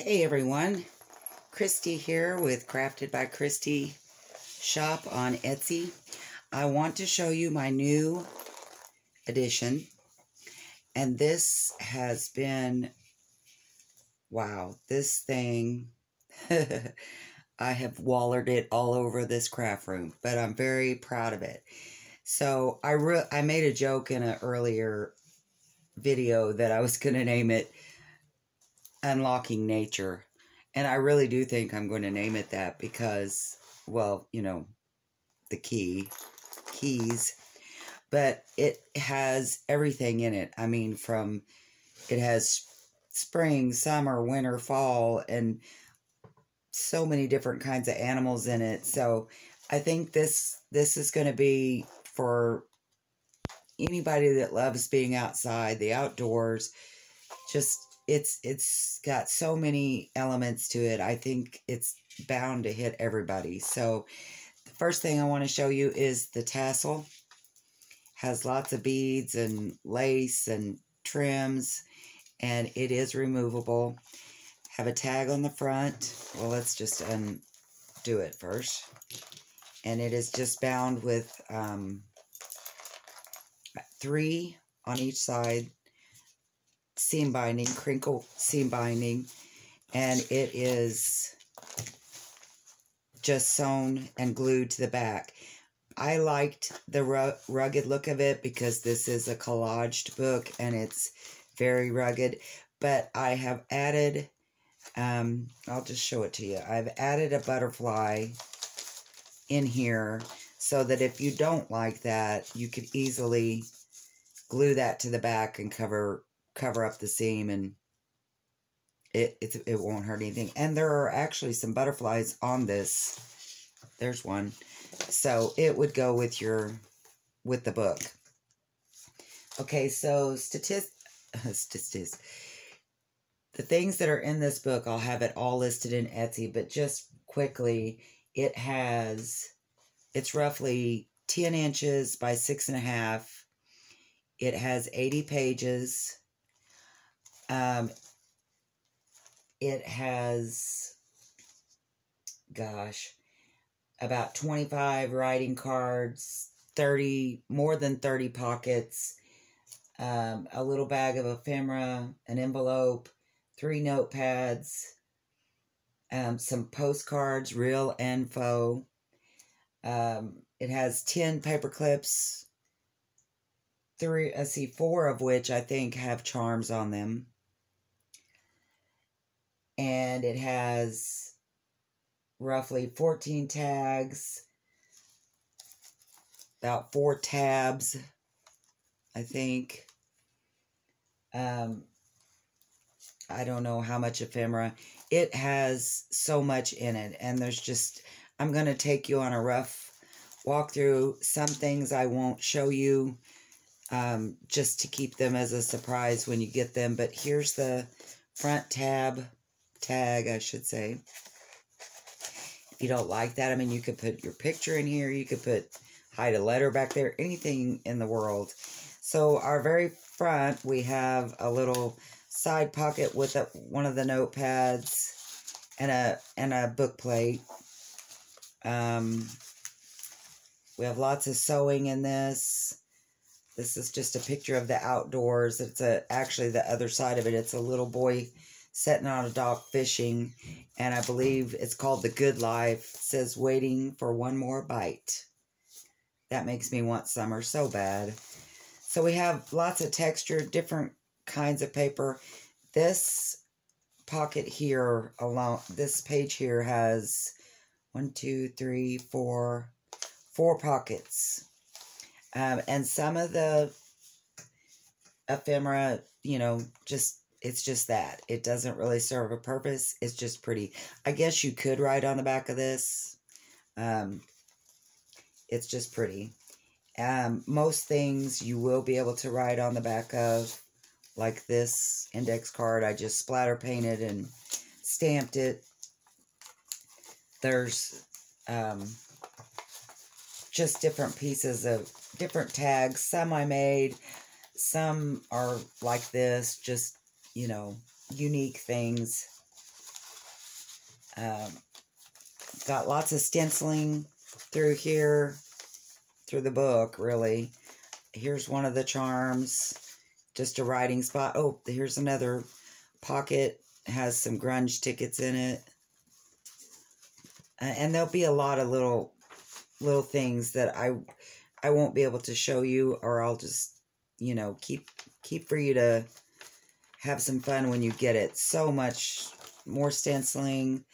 Hey everyone, Christy here with Crafted by Christy Shop on Etsy. I want to show you my new addition, and this has been, wow, this thing, I have wallered it all over this craft room, but I'm very proud of it. So I made a joke in an earlier video that I was going to name it Unlocking Nature. And I really do think I'm going to name it that because, well, you know, the keys, but it has everything in it. I mean, it has spring, summer, winter, fall, and so many different kinds of animals in it. So I think this is going to be for anybody that loves being outside, the outdoors. Just it's got so many elements to it. I think it's bound to hit everybody. So the first thing I want to show you is the tassel. Has lots of beads and lace and trims, and it is removable. Have a tag on the front. Well, let's just undo it first. And it is just bound with 3 on each side. Seam binding, crinkle seam binding, and it is just sewn and glued to the back. I liked the rugged look of it because this is a collaged book and it's very rugged, but I have added, I'll just show it to you. I've added a butterfly in here so that if you don't like that, you could easily glue that to the back and cover up the seam, and it won't hurt anything. And there are actually some butterflies on this. There's one. So it would go with the book. Okay, so the things that are in this book, I'll have it all listed in Etsy, but just quickly, it's roughly 10 inches by 6.5. It has 80 pages. It has, gosh, about 25 writing cards, more than 30 pockets, a little bag of ephemera, an envelope, 3 notepads, some postcards, real and faux. It has 10 paper clips, 4 of which I think have charms on them. And it has roughly 14 tags, about 4 tabs, I think. I don't know how much ephemera. It has so much in it, and I'm going to take you on a rough walkthrough. Some things I won't show you, just to keep them as a surprise when you get them. But here's the front tag, I should say. If you don't like that, I mean, you could put your picture in here. You could hide a letter back there, anything in the world. So our very front, we have a little side pocket with one of the notepads and a book plate. We have lots of sewing in this. This is just a picture of the outdoors. It's actually the other side of it. It's a little boy sitting on a dock fishing, and I believe it's called The Good Life. It says, waiting for one more bite. That makes me want summer so bad. So we have lots of texture, different kinds of paper. This pocket here alone, this page here has 4 pockets. And some of the ephemera, you know, it's just that. It doesn't really serve a purpose. It's just pretty. I guess you could write on the back of this. It's just pretty. Most things you will be able to write on the back of, like this index card. I just splatter painted and stamped it. There's just different pieces of different tags. Some I made. Some are like this, just, you know, unique things. Got lots of stenciling through here, through the book, really. Here's one of the charms, just a writing spot. Oh, here's another pocket, has some grunge tickets in it. And there'll be a lot of little things that I won't be able to show you, or I'll just, you know, keep for you to have some fun when you get it. So much more stenciling.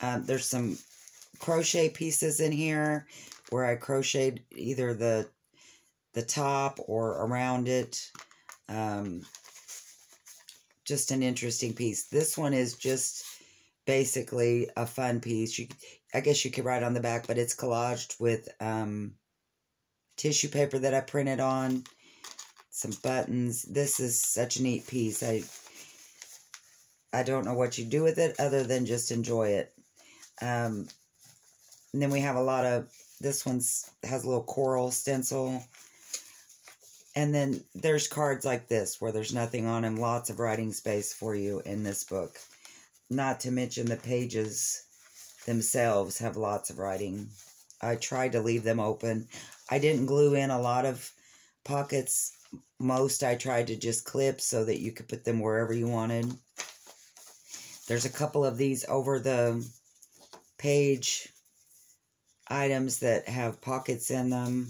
There's some crochet pieces in here where I crocheted either the top or around it. Just an interesting piece. This one is just basically a fun piece. I guess you could write on the back, but it's collaged with tissue paper that I printed on, some buttons. This is such a neat piece. I don't know what you do with it other than just enjoy it. And then we have a lot of, this one has a little coral stencil. And then there's cards like this where there's nothing on them. Lots of writing space for you in this book. Not to mention the pages themselves have lots of writing. I tried to leave them open. I didn't glue in a lot of pockets. Most I tried to just clip so that you could put them wherever you wanted. There's a couple of these over the page items that have pockets in them.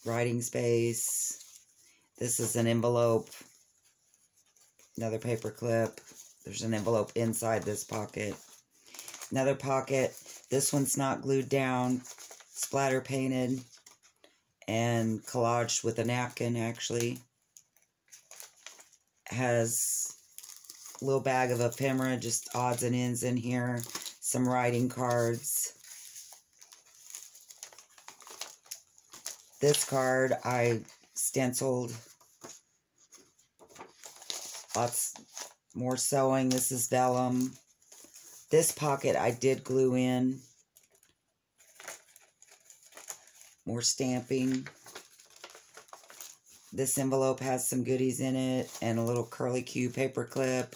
Writing space. This is an envelope. Another paper clip. There's an envelope inside this pocket. Another pocket. This one's not glued down. Splatter painted and collaged with a napkin, actually. Has a little bag of ephemera, just odds and ends in here. Some writing cards. This card I stenciled. Lots more sewing. This is vellum. This pocket I did glue in. More stamping. This envelope has some goodies in it and a little curly Q paper clip.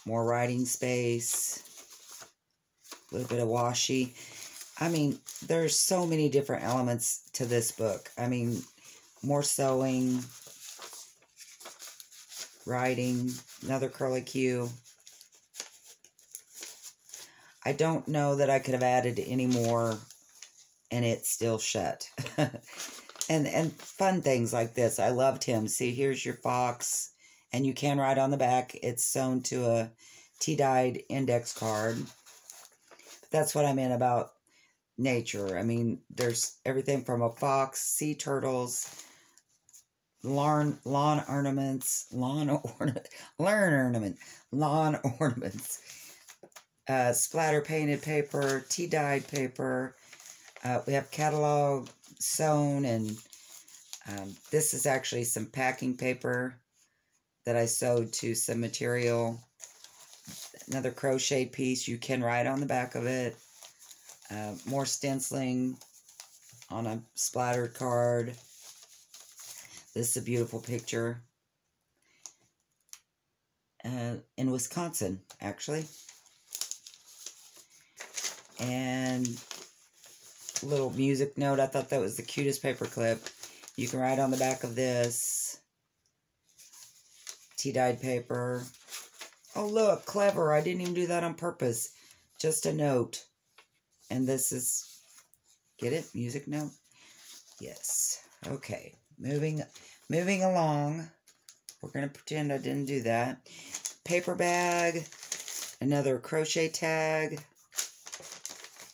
More writing space. A little bit of washi. I mean, there's so many different elements to this book. I mean, more sewing, writing, another curly Q. I don't know that I could have added any more and it's still shut. and fun things like this. I loved him. See, here's your fox. And you can write on the back. It's sewn to a tea-dyed index card. That's what I meant about nature. I mean, there's everything from a fox, sea turtles, lawn ornaments, splatter painted paper, tea-dyed paper. We have catalog sewn, and this is actually some packing paper that I sewed to some material. Another crochet piece. You can write on the back of it. More stenciling on a splattered card. This is a beautiful picture. In Wisconsin, actually. And a little music note. I thought that was the cutest paper clip. You can write on the back of this. Tea-dyed paper. Oh, look, clever. I didn't even do that on purpose. Just a note. And this is, get it? Music note? Yes. Okay. Moving along. We're going to pretend I didn't do that. Paper bag. Another crochet tag.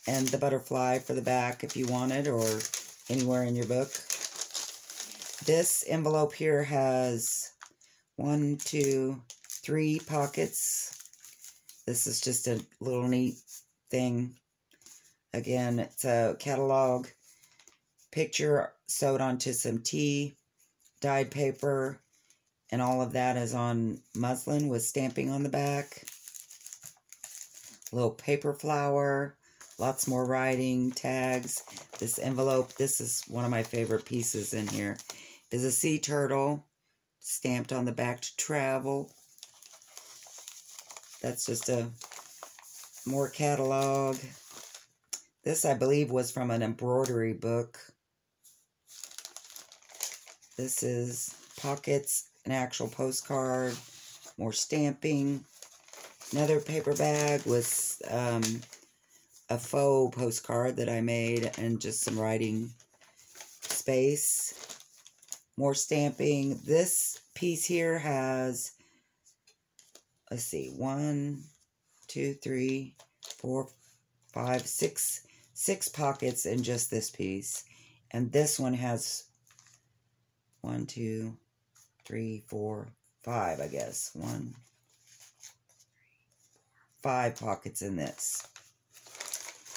And the butterfly for the back if you want it, or anywhere in your book. This envelope here has 1, 2, 3 pockets. This is just a little neat thing. Again, it's a catalog picture sewed onto some tea-dyed paper, and all of that is on muslin with stamping on the back. A little paper flower, lots more writing, tags. This envelope, this is one of my favorite pieces in here, is a sea turtle stamped on the back to travel. That's just a More catalog. This, I believe, was from an embroidery book. This is pockets, an actual postcard, more stamping. Another paper bag with a faux postcard that I made and just some writing space. More stamping. This piece here has, let's see, 1, 2, 3, 4, 5, 6 pockets in just this piece. And this one has 1, 2, 3, 4, 5, I guess. 1, 5 pockets in this.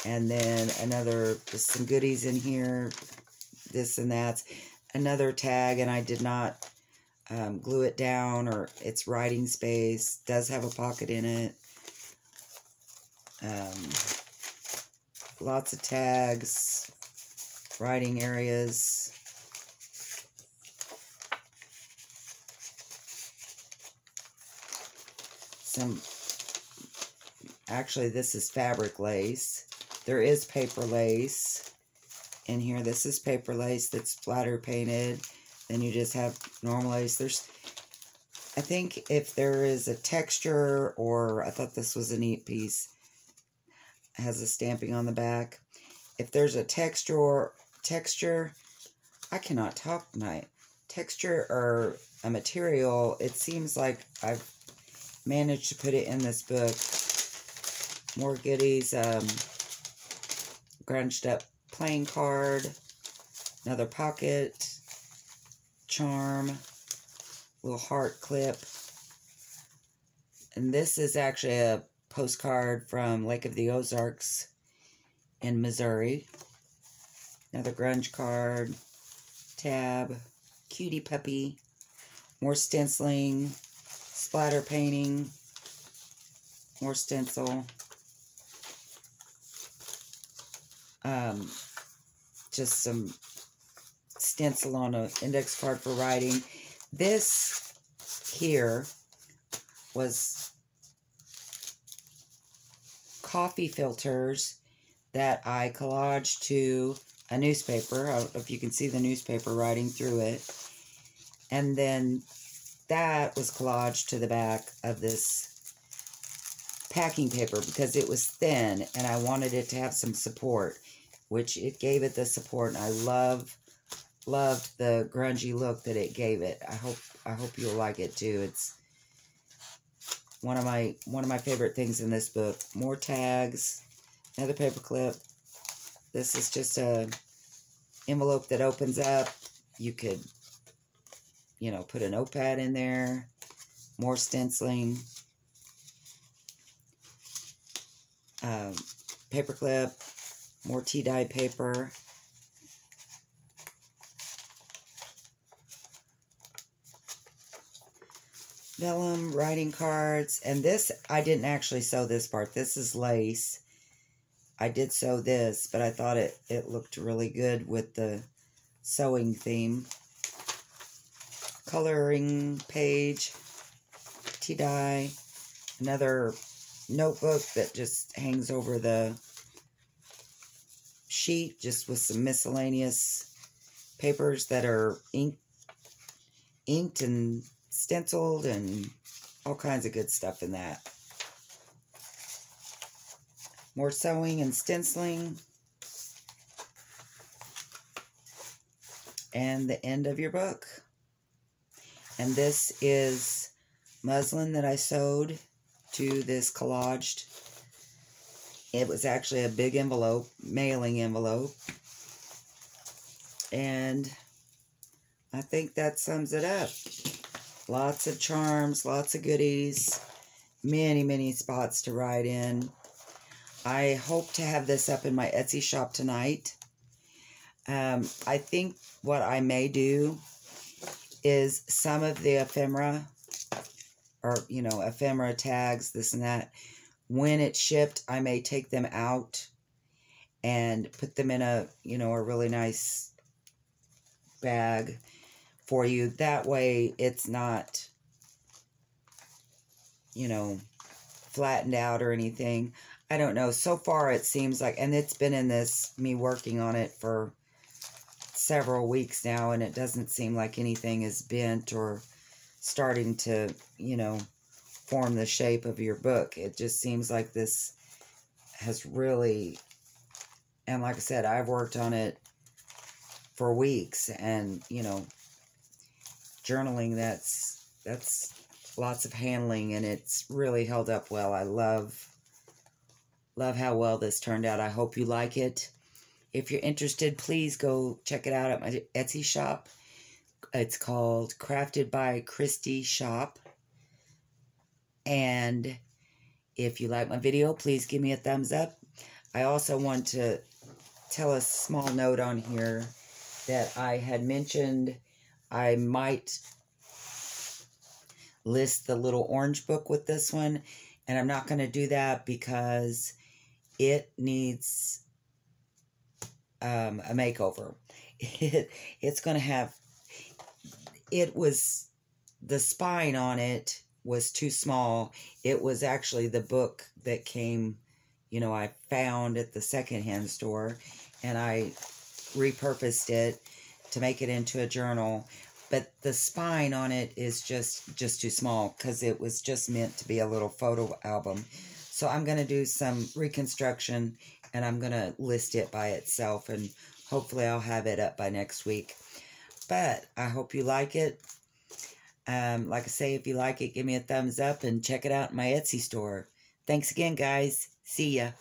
And then another, just some goodies in here, this and that. Another tag, and I did not glue it down, or it's writing space. Does have a pocket in it. Lots of tags, writing areas. Actually, this is fabric lace. There is paper lace in here. This is paper lace that's splatter painted. Then you just have normal lace. I think if there is a texture, or I thought this was a neat piece. It has a stamping on the back. If there's a texture, I cannot talk tonight. Texture or a material, it seems like I've managed to put it in this book. More goodies, grunged up playing card, another pocket, charm, little heart clip. And this is actually a postcard from Lake of the Ozarks in Missouri. Another grunge card, tab, cutie puppy, more stenciling, splatter painting, more stencil. Just some stencil on an index card for writing. This here was coffee filters that I collaged to a newspaper. I don't know if you can see the newspaper writing through it. And then that was collaged to the back of this packing paper because it was thin and I wanted it to have some support, which it gave it the support, and I loved the grungy look that it gave it. I hope you'll like it too. It's one of my favorite things in this book. More tags, another paper clip. This is just a envelope that opens up. You could, you know, put a notepad in there. More stenciling. Paper clip. More tea-dye paper. Vellum, writing cards. And this, I didn't actually sew this part. This is lace. I did sew this, but I thought it looked really good with the sewing theme. Coloring page. Tea-dye. Another notebook that just hangs over the sheet, just with some miscellaneous papers that are inked and stenciled and all kinds of good stuff in that. More sewing and stenciling. And the end of your book. And this is muslin that I sewed to this collaged. It was actually a big envelope, mailing envelope. And I think that sums it up. Lots of charms, lots of goodies, many spots to write in. I hope to have this up in my Etsy shop tonight. I think what I may do is some of the ephemera, or, you know, ephemera tags, this and that, when it's shipped, I may take them out and put them in a, you know, a really nice bag for you. That way it's not, you know, flattened out or anything. I don't know. So far it seems like, and it's been in me working on it for several weeks now, and it doesn't seem like anything is bent or starting to, form the shape of your book. It just seems like this has really, and like I said, I've worked on it for weeks, and, journaling, that's lots of handling, and it's really held up well. I love how well this turned out. I hope you like it. If you're interested, please go check it out at my Etsy shop. It's called CraftedbyChristyShop. And if you like my video, please give me a thumbs up. I also want to tell a small note on here that I had mentioned I might list the little orange book with this one, and I'm not going to do that because it needs a makeover. It's going to have, the spine on it was too small. It was actually the book that came, I found at the secondhand store, and I repurposed it to make it into a journal. But the spine on it is just too small because it was just meant to be a little photo album. So I'm going to do some reconstruction, and I'm going to list it by itself, and hopefully I'll have it up by next week. But I hope you like it. Like I say, if you like it, give me a thumbs up and check it out in my Etsy store. Thanks again, guys. See ya.